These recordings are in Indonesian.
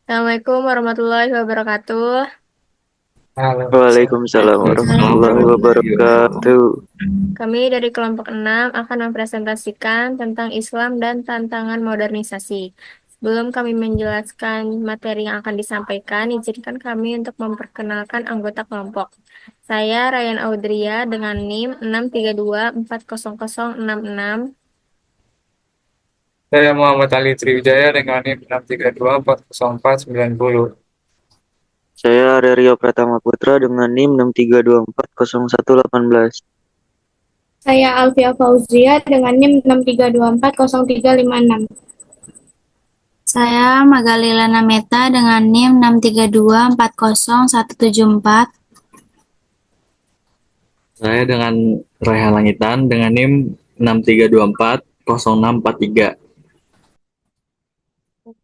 Assalamualaikum warahmatullahi wabarakatuh. Halo, Waalaikumsalam warahmatullahi wabarakatuh. Kami dari kelompok 6 akan mempresentasikan tentang Islam dan tantangan modernisasi. Sebelum kami menjelaskan materi yang akan disampaikan, izinkan kami untuk memperkenalkan anggota kelompok. Saya Ryan Audria dengan NIM 632400066. saya Muhammad Ali Triwijaya dengan NIM 6324049. Saya Arerio Pratama Putra dengan NIM 6324018. Saya Alfia Fauzia dengan NIM 6324036. Saya Magalila Meta dengan NIM 632404174. Saya dengan Raihan Langitan dengan NIM 63240643.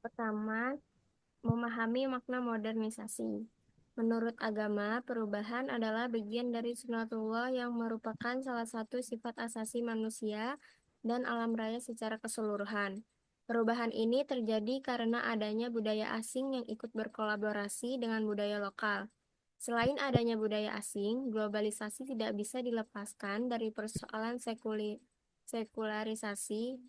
Pertama, memahami makna modernisasi. Menurut agama, perubahan adalah bagian dari sunatullah yang merupakan salah satu sifat asasi manusia dan alam raya secara keseluruhan. Perubahan ini terjadi karena adanya budaya asing yang ikut berkolaborasi dengan budaya lokal. Selain adanya budaya asing, globalisasi tidak bisa dilepaskan dari persoalan sekularisasi.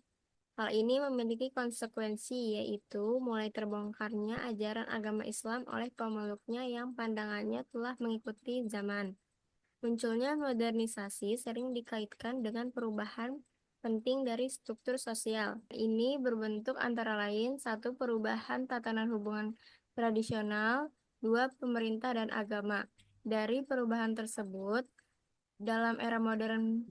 Hal ini memiliki konsekuensi, yaitu mulai terbongkarnya ajaran agama Islam oleh pemeluknya yang pandangannya telah mengikuti zaman. Munculnya modernisasi sering dikaitkan dengan perubahan penting dari struktur sosial. Ini berbentuk antara lain satu perubahan tatanan hubungan tradisional, dua pemerintah dan agama. Dari perubahan tersebut, dalam era modern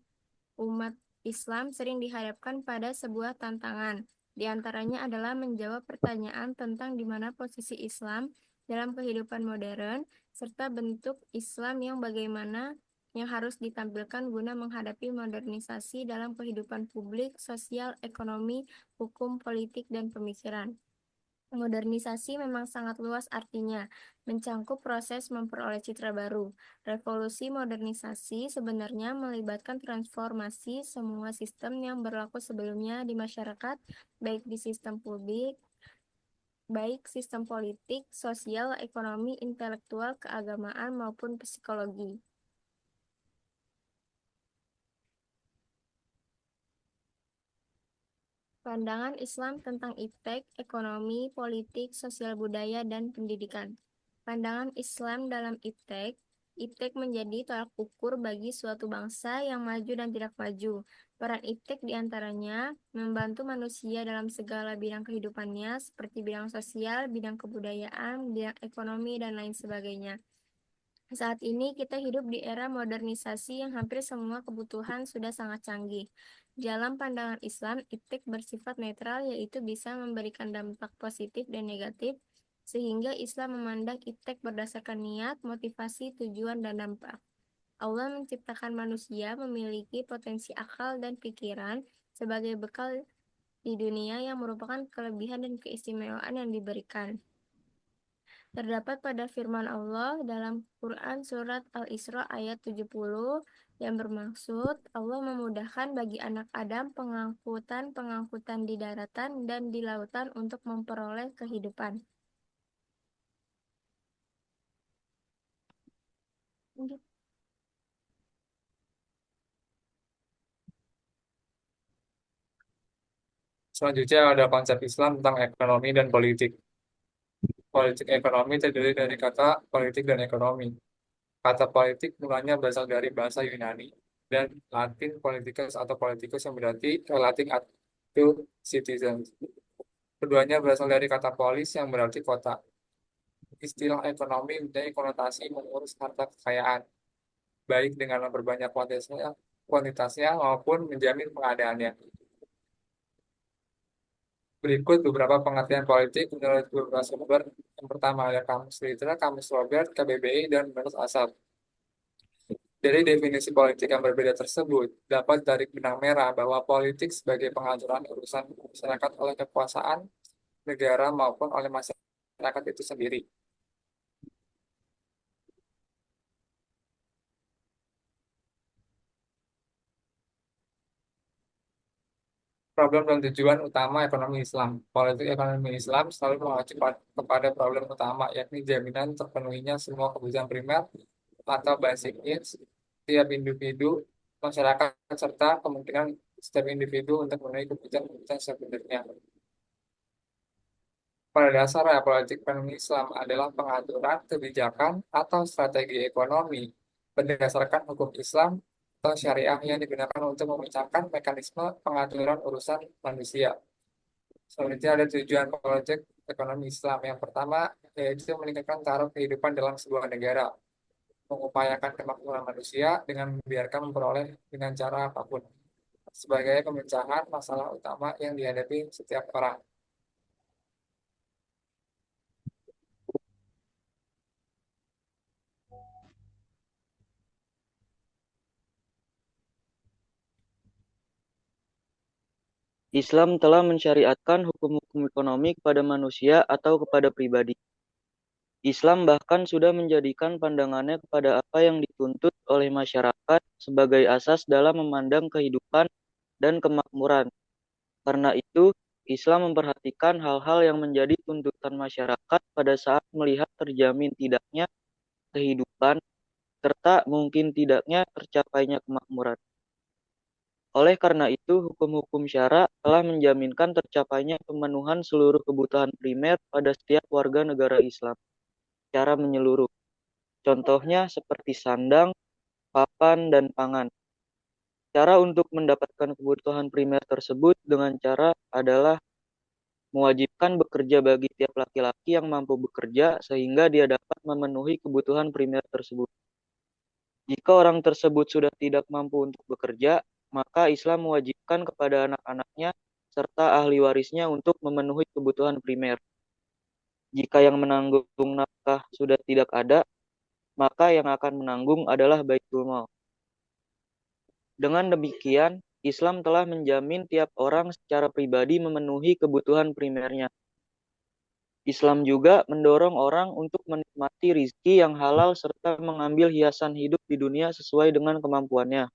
umat Islam sering dihadapkan pada sebuah tantangan. Di antaranya adalah menjawab pertanyaan tentang di mana posisi Islam dalam kehidupan modern, serta bentuk Islam yang bagaimana yang harus ditampilkan guna menghadapi modernisasi dalam kehidupan publik, sosial, ekonomi, hukum, politik, dan pemikiran. Modernisasi memang sangat luas artinya, mencangkup proses memperoleh citra baru. Revolusi modernisasi sebenarnya melibatkan transformasi semua sistem yang berlaku sebelumnya di masyarakat, baik di sistem publik, baik sistem politik, sosial, ekonomi, intelektual, keagamaan, maupun psikologi. Pandangan Islam tentang iptek, ekonomi, politik, sosial budaya, dan pendidikan. Pandangan Islam dalam iptek menjadi tolak ukur bagi suatu bangsa yang maju dan tidak maju. Peran iptek diantaranya membantu manusia dalam segala bidang kehidupannya, seperti bidang sosial, bidang kebudayaan, bidang ekonomi, dan lain sebagainya. Saat ini kita hidup di era modernisasi yang hampir semua kebutuhan sudah sangat canggih. Dalam pandangan Islam, iptek bersifat netral, yaitu bisa memberikan dampak positif dan negatif, sehingga Islam memandang iptek berdasarkan niat, motivasi, tujuan, dan dampak. Allah menciptakan manusia memiliki potensi akal dan pikiran sebagai bekal di dunia yang merupakan kelebihan dan keistimewaan yang diberikan. Terdapat pada firman Allah dalam Quran Surat Al-Isra ayat 70 yang bermaksud Allah memudahkan bagi anak Adam pengangkutan-pengangkutan di daratan dan di lautan untuk memperoleh kehidupan. Selanjutnya ada konsep Islam tentang ekonomi dan politik. Politik ekonomi terdiri dari kata politik dan ekonomi. Kata politik mulanya berasal dari bahasa Yunani dan Latin politicus atau politikus yang berarti relating to citizens. Keduanya berasal dari kata polis yang berarti kota. Istilah ekonomi mempunyai konotasi mengurus harta kekayaan, baik dengan memperbanyak kuantitasnya maupun menjamin pengadaannya. Berikut beberapa pengertian politik menurut beberapa sumber. Yang pertama ada Kamus Litra, Kamus Robert, KBBI, dan menurut Asad. Dari definisi politik yang berbeda tersebut, dapat ditarik benang merah bahwa politik sebagai pengaturan urusan masyarakat oleh kekuasaan, negara, maupun oleh masyarakat itu sendiri. Problem dan tujuan utama ekonomi Islam. Politik ekonomi Islam selalu mengacu kepada problem utama, yakni jaminan terpenuhinya semua kebutuhan primer atau basic needs setiap individu, masyarakat, serta kemungkinan setiap individu untuk memenuhi kebutuhan-kebutuhan sekundernya. Pada dasarnya, politik ekonomi Islam adalah pengaturan kebijakan atau strategi ekonomi berdasarkan hukum Islam atau syariah yang digunakan untuk memecahkan mekanisme pengaturan urusan manusia. Selanjutnya ada tujuan politik ekonomi Islam. Yang pertama yaitu meningkatkan taraf kehidupan dalam sebuah negara, mengupayakan kemakmuran manusia dengan membiarkan memperoleh dengan cara apapun, sebagai pemecahan masalah utama yang dihadapi setiap orang. Islam telah mensyariatkan hukum-hukum ekonomi kepada manusia atau kepada pribadi. Islam bahkan sudah menjadikan pandangannya kepada apa yang dituntut oleh masyarakat sebagai asas dalam memandang kehidupan dan kemakmuran. Karena itu, Islam memperhatikan hal-hal yang menjadi tuntutan masyarakat pada saat melihat terjamin tidaknya kehidupan serta mungkin tidaknya tercapainya kemakmuran. Oleh karena itu, hukum-hukum syara telah menjaminkan tercapainya pemenuhan seluruh kebutuhan primer pada setiap warga negara Islam secara menyeluruh. Contohnya seperti sandang, papan, dan pangan. Cara untuk mendapatkan kebutuhan primer tersebut dengan cara adalah mewajibkan bekerja bagi tiap laki-laki yang mampu bekerja sehingga dia dapat memenuhi kebutuhan primer tersebut. Jika orang tersebut sudah tidak mampu untuk bekerja, maka Islam mewajibkan kepada anak-anaknya serta ahli warisnya untuk memenuhi kebutuhan primer. Jika yang menanggung nafkah sudah tidak ada, maka yang akan menanggung adalah Baitul Mal. Dengan demikian, Islam telah menjamin tiap orang secara pribadi memenuhi kebutuhan primernya. Islam juga mendorong orang untuk menikmati rizki yang halal serta mengambil hiasan hidup di dunia sesuai dengan kemampuannya.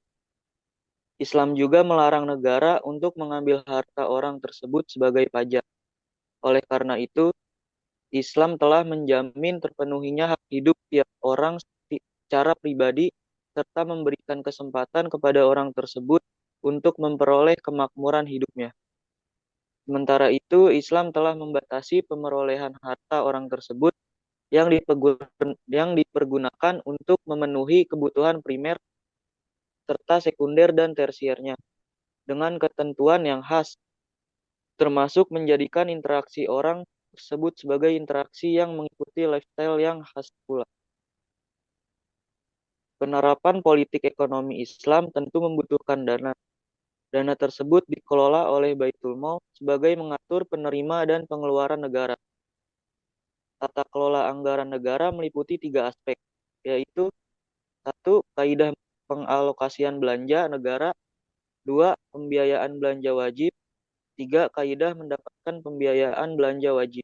Islam juga melarang negara untuk mengambil harta orang tersebut sebagai pajak. Oleh karena itu, Islam telah menjamin terpenuhinya hak hidup tiap orang secara pribadi serta memberikan kesempatan kepada orang tersebut untuk memperoleh kemakmuran hidupnya. Sementara itu, Islam telah membatasi pemerolehan harta orang tersebut yang dipergunakan untuk memenuhi kebutuhan primer serta sekunder dan tersiernya dengan ketentuan yang khas, termasuk menjadikan interaksi orang tersebut sebagai interaksi yang mengikuti lifestyle yang khas pula. Penerapan politik ekonomi Islam tentu membutuhkan dana. Dana tersebut dikelola oleh Baitul Mal sebagai mengatur penerima dan pengeluaran negara. Tata kelola anggaran negara meliputi 3 aspek, yaitu 1. Kaidah pengalokasian belanja negara, 2. Pembiayaan belanja wajib, 3. Kaidah mendapatkan pembiayaan belanja wajib.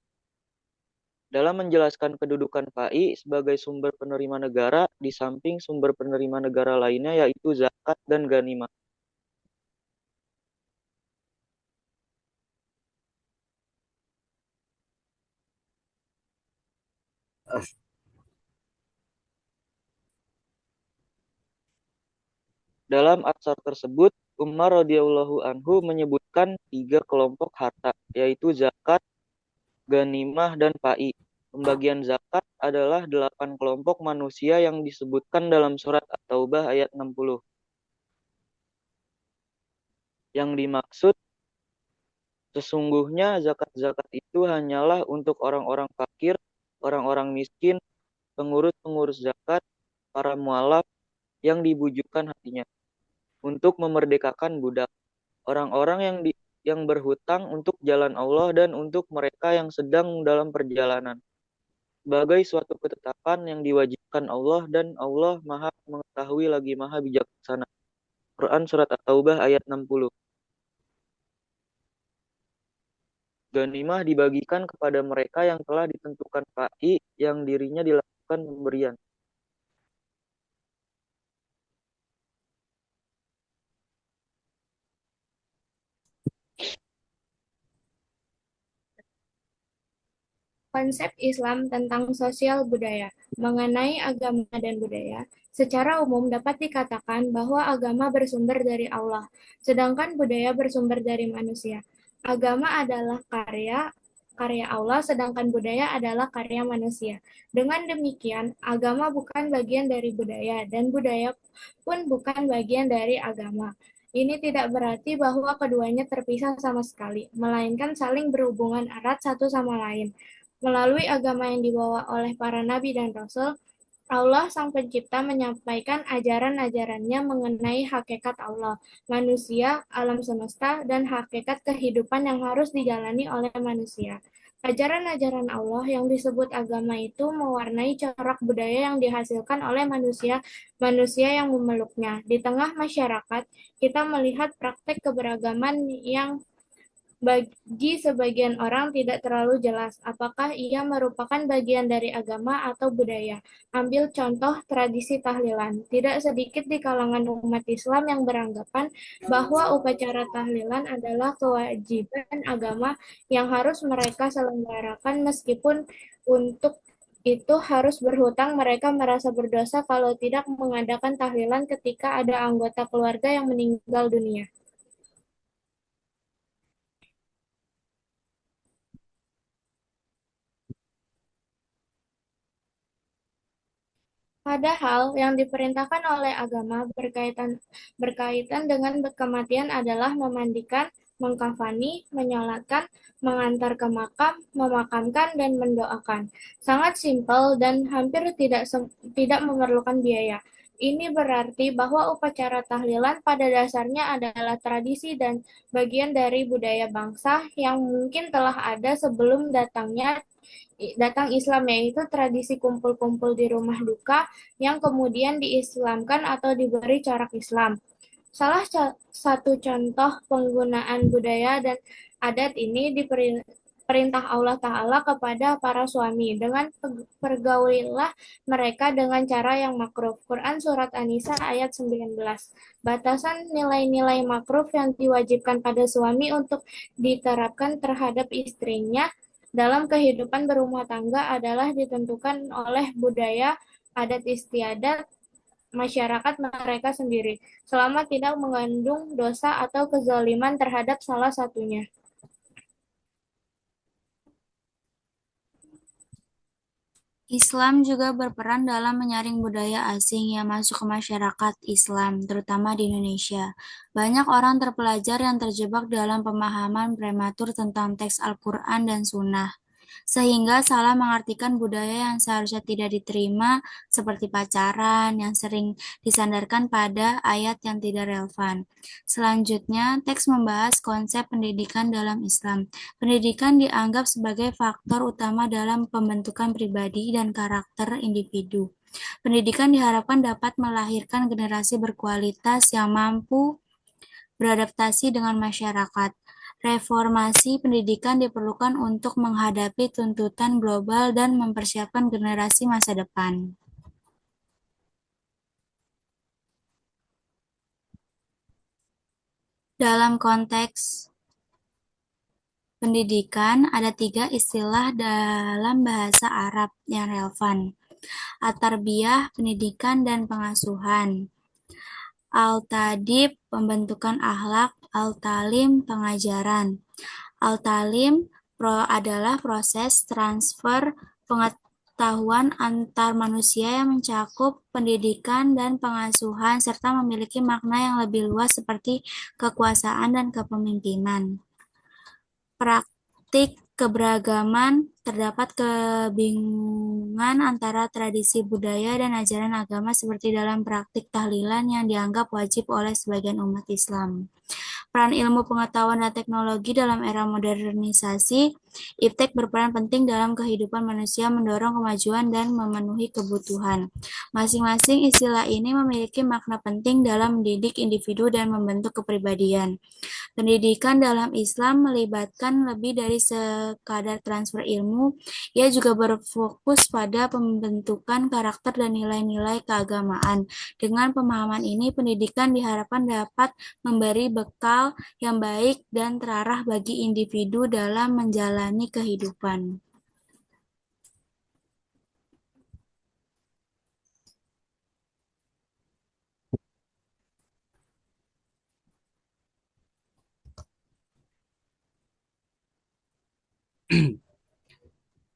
Dalam menjelaskan kedudukan PAI sebagai sumber penerima negara di samping sumber penerima negara lainnya yaitu zakat dan ghanimah. Dalam atsar tersebut, Umar radhiyallahu anhu menyebutkan 3 kelompok harta, yaitu zakat, ghanimah, dan PAI. Pembagian zakat adalah 8 kelompok manusia yang disebutkan dalam surat At-Taubah ayat 60. Yang dimaksud, sesungguhnya zakat-zakat itu hanyalah untuk orang-orang fakir, orang-orang miskin, pengurus-pengurus zakat, para mualaf yang dibujukkan hatinya, untuk memerdekakan budak, orang-orang yang berhutang untuk jalan Allah dan untuk mereka yang sedang dalam perjalanan, sebagai suatu ketetapan yang diwajibkan Allah dan Allah Maha mengetahui lagi Maha bijaksana. Quran Surat At-Taubah ayat 60. Ghanimah dibagikan kepada mereka yang telah ditentukan PAI yang dirinya dilakukan pemberian. Konsep Islam tentang sosial budaya. Mengenai agama dan budaya, secara umum dapat dikatakan bahwa agama bersumber dari Allah, sedangkan budaya bersumber dari manusia. Agama adalah karya karya Allah, sedangkan budaya adalah karya manusia. Dengan demikian, agama bukan bagian dari budaya, dan budaya pun bukan bagian dari agama. Ini tidak berarti bahwa keduanya terpisah sama sekali, melainkan saling berhubungan erat satu sama lain. Melalui agama yang dibawa oleh para nabi dan rasul, Allah Sang Pencipta menyampaikan ajaran-ajarannya mengenai hakikat Allah, manusia, alam semesta, dan hakikat kehidupan yang harus dijalani oleh manusia. Ajaran-ajaran Allah yang disebut agama itu mewarnai corak budaya yang dihasilkan oleh manusia yang memeluknya. Di tengah masyarakat, kita melihat praktek keberagaman yang bagi sebagian orang tidak terlalu jelas apakah ia merupakan bagian dari agama atau budaya. Ambil contoh tradisi tahlilan. Tidak sedikit di kalangan umat Islam yang beranggapan bahwa upacara tahlilan adalah kewajiban agama yang harus mereka selenggarakan meskipun untuk itu harus berhutang, mereka merasa berdosa kalau tidak mengadakan tahlilan ketika ada anggota keluarga yang meninggal dunia. Padahal yang diperintahkan oleh agama berkaitan dengan kematian adalah memandikan, mengkafani, menyolatkan, mengantar ke makam, memakamkan, dan mendoakan. Sangat simpel dan hampir tidak memerlukan biaya. Ini berarti bahwa upacara tahlilan pada dasarnya adalah tradisi dan bagian dari budaya bangsa yang mungkin telah ada sebelum datang Islam, yaitu tradisi kumpul-kumpul di rumah duka yang kemudian diislamkan atau diberi corak Islam. Salah satu contoh penggunaan budaya dan adat ini perintah Allah Ta'ala kepada para suami dengan pergaulilah mereka dengan cara yang makruf. Quran Surat An-Nisa ayat 19. Batasan nilai-nilai makruf yang diwajibkan pada suami untuk diterapkan terhadap istrinya dalam kehidupan berumah tangga adalah ditentukan oleh budaya adat istiadat masyarakat mereka sendiri, selama tidak mengandung dosa atau kezaliman terhadap salah satunya. Islam juga berperan dalam menyaring budaya asing yang masuk ke masyarakat Islam, terutama di Indonesia. Banyak orang terpelajar yang terjebak dalam pemahaman prematur tentang teks Al-Quran dan Sunnah, sehingga salah mengartikan budaya yang seharusnya tidak diterima, seperti pacaran yang sering disandarkan pada ayat yang tidak relevan. Selanjutnya, teks membahas konsep pendidikan dalam Islam. Pendidikan dianggap sebagai faktor utama dalam pembentukan pribadi dan karakter individu. Pendidikan diharapkan dapat melahirkan generasi berkualitas yang mampu beradaptasi dengan masyarakat. Reformasi pendidikan diperlukan untuk menghadapi tuntutan global dan mempersiapkan generasi masa depan. Dalam konteks pendidikan, ada 3 istilah dalam bahasa Arab yang relevan. At-tarbiyah, pendidikan dan pengasuhan. Al-tadib, pembentukan akhlak. Al-talim, pengajaran. Al-talim adalah proses transfer pengetahuan antar manusia yang mencakup pendidikan dan pengasuhan serta memiliki makna yang lebih luas seperti kekuasaan dan kepemimpinan. Praktik keberagaman, terdapat kebingungan antara tradisi budaya dan ajaran agama seperti dalam praktik tahlilan yang dianggap wajib oleh sebagian umat Islam. Peran ilmu pengetahuan dan teknologi dalam era modernisasi, iptek berperan penting dalam kehidupan manusia, mendorong kemajuan dan memenuhi kebutuhan. Masing-masing istilah ini memiliki makna penting dalam mendidik individu dan membentuk kepribadian. Pendidikan dalam Islam melibatkan lebih dari sekadar transfer ilmu, ia juga berfokus pada pembentukan karakter dan nilai-nilai keagamaan. Dengan pemahaman ini, pendidikan diharapkan dapat memberi bekal yang baik dan terarah bagi individu dalam menjalani kehidupan.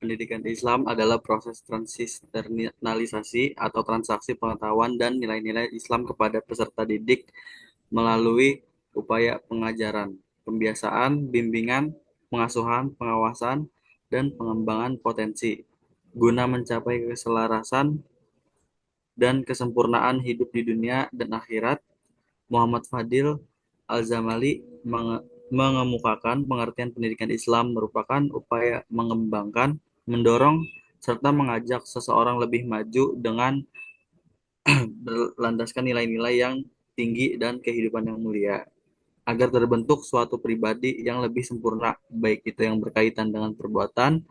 Pendidikan Islam adalah proses transinternalisasi atau transaksi pengetahuan dan nilai-nilai Islam kepada peserta didik melalui upaya pengajaran, pembiasaan, bimbingan, pengasuhan, pengawasan, dan pengembangan potensi, guna mencapai keselarasan dan kesempurnaan hidup di dunia dan akhirat. Muhammad Fadil Al-Zamali mengemukakan pengertian pendidikan Islam merupakan upaya mengembangkan, mendorong, serta mengajak seseorang lebih maju dengan berlandaskan nilai-nilai yang tinggi dan kehidupan yang mulia, agar terbentuk suatu pribadi yang lebih sempurna, baik itu yang berkaitan dengan perbuatan,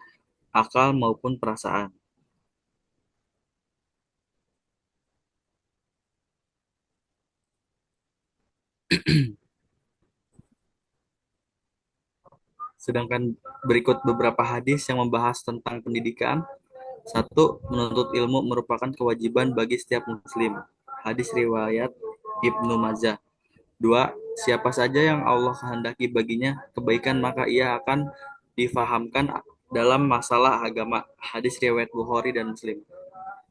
akal, maupun perasaan. Sedangkan berikut beberapa hadis yang membahas tentang pendidikan. Satu, menuntut ilmu merupakan kewajiban bagi setiap muslim. Hadis riwayat Ibnu Majah. Dua, siapa saja yang Allah kehendaki baginya kebaikan maka ia akan difahamkan dalam masalah agama. Hadis riwayat Bukhari dan Muslim.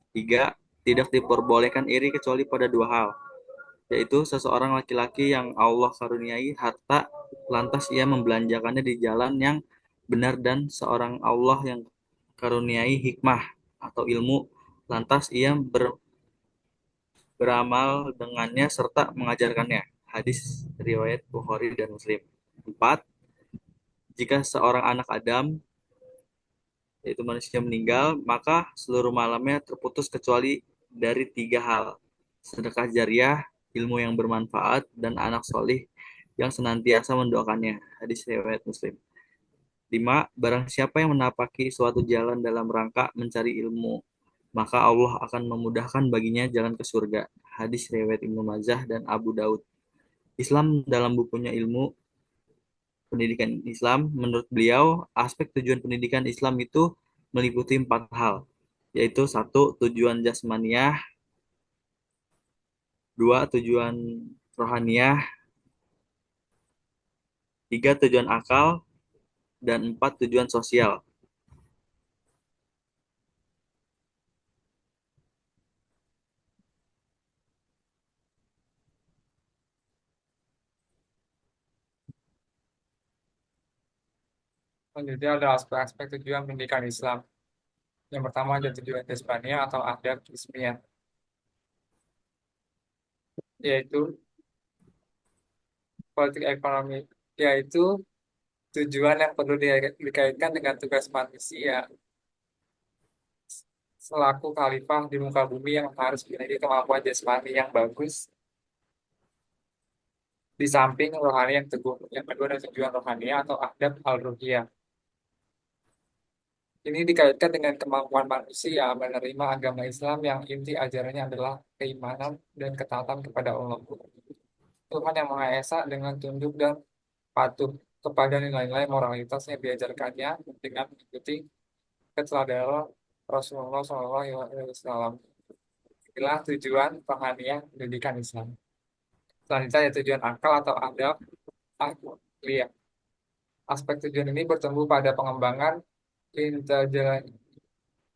Tiga, tidak diperbolehkan iri kecuali pada dua hal, yaitu seseorang laki-laki yang Allah karuniai harta, lantas ia membelanjakannya di jalan yang benar, dan seorang Allah yang karuniai hikmah atau ilmu, lantas ia beramal dengannya serta mengajarkannya. Hadis riwayat Bukhari dan Muslim. Empat, jika seorang anak Adam, yaitu manusia meninggal, maka seluruh malamnya terputus kecuali dari tiga hal: sedekah jariah, ilmu yang bermanfaat, dan anak solih yang senantiasa mendoakannya. Hadis riwayat Muslim. 5. Barang siapa yang menapaki suatu jalan dalam rangka mencari ilmu, maka Allah akan memudahkan baginya jalan ke surga. Hadis riwayat Ibnu Majah dan Abu Daud. Islam dalam bukunya Ilmu Pendidikan Islam, menurut beliau, aspek tujuan pendidikan Islam itu meliputi 4 hal, yaitu 1. Tujuan jasmaniah, 2. Tujuan rohaniah, 3. Tujuan akal, dan 4. Tujuan sosial. Selanjutnya ada aspek-aspek tujuan pendidikan Islam. Yang pertama ada tujuan jasmaniah atau adab ismiyah, yaitu politik ekonomi, yaitu tujuan yang perlu dikaitkan dengan tugas manusia selaku khalifah di muka bumi yang harus memiliki kemampuan jasmani yang bagus di samping rohani yang teguh. Yang kedua adalah tujuan rohani atau adab al-ruhiyah. Ini dikaitkan dengan kemampuan manusia menerima agama Islam yang inti ajarannya adalah keimanan dan ketaatan kepada Allah, Tuhan yang Maha Esa, dengan tunduk dan patuh kepada nilai-nilai moralitas yang diajarkannya dengan mengikuti keteladanan Rasulullah SAW. Inilah tujuan rohaniah pendidikan Islam. Selanjutnya ada tujuan akal atau adab akliyah. Aspek tujuan ini bertumbuh pada pengembangan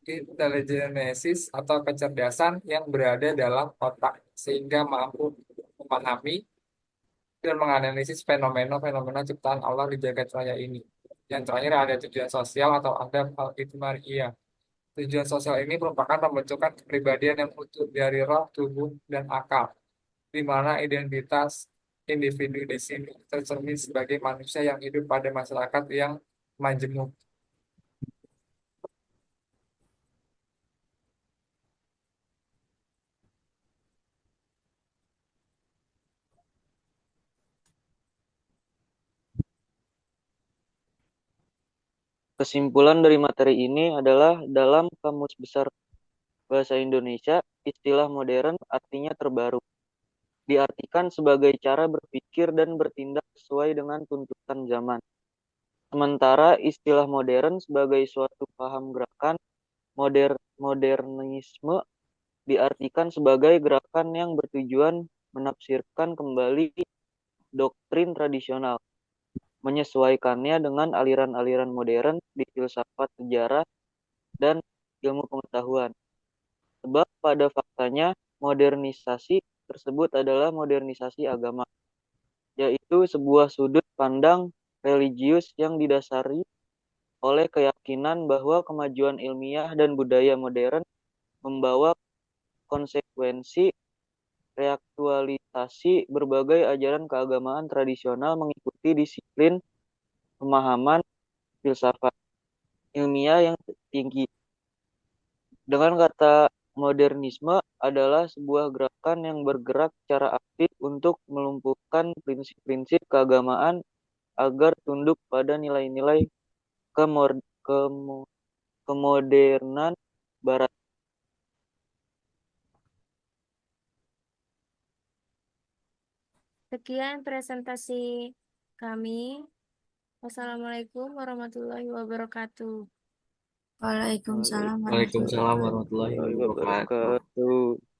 intelijensis atau kecerdasan yang berada dalam otak sehingga mampu memahami dan menganalisis fenomena-fenomena ciptaan Allah di jagat raya ini. Yang terakhir ada tujuan sosial atau adab al-ijtimaiyah. Tujuan sosial ini merupakan pembentukan kepribadian yang utuh dari roh, tubuh, dan akal, di mana identitas individu di sini tercermin sebagai manusia yang hidup pada masyarakat yang majemuk. Kesimpulan dari materi ini adalah dalam Kamus Besar Bahasa Indonesia, istilah modern artinya terbaru. Diartikan sebagai cara berpikir dan bertindak sesuai dengan tuntutan zaman. Sementara istilah modern sebagai suatu paham gerakan modernisme diartikan sebagai gerakan yang bertujuan menafsirkan kembali doktrin tradisional. menyesuaikannya dengan aliran-aliran modern di filsafat sejarah dan ilmu pengetahuan. Sebab pada faktanya modernisasi tersebut adalah modernisasi agama, yaitu sebuah sudut pandang religius yang didasari oleh keyakinan bahwa kemajuan ilmiah dan budaya modern membawa konsekuensi reaktualisasi berbagai ajaran keagamaan tradisional mengikuti disiplin pemahaman filsafat ilmiah yang tinggi. Dengan kata modernisme adalah sebuah gerakan yang bergerak secara aktif untuk melumpuhkan prinsip-prinsip keagamaan agar tunduk pada nilai-nilai kemodernan Barat. Sekian presentasi kami. Wassalamualaikum warahmatullahi wabarakatuh. Waalaikumsalam warahmatullahi Waalaikumsalam warahmatullahi wabarakatuh. Wabarakatuh.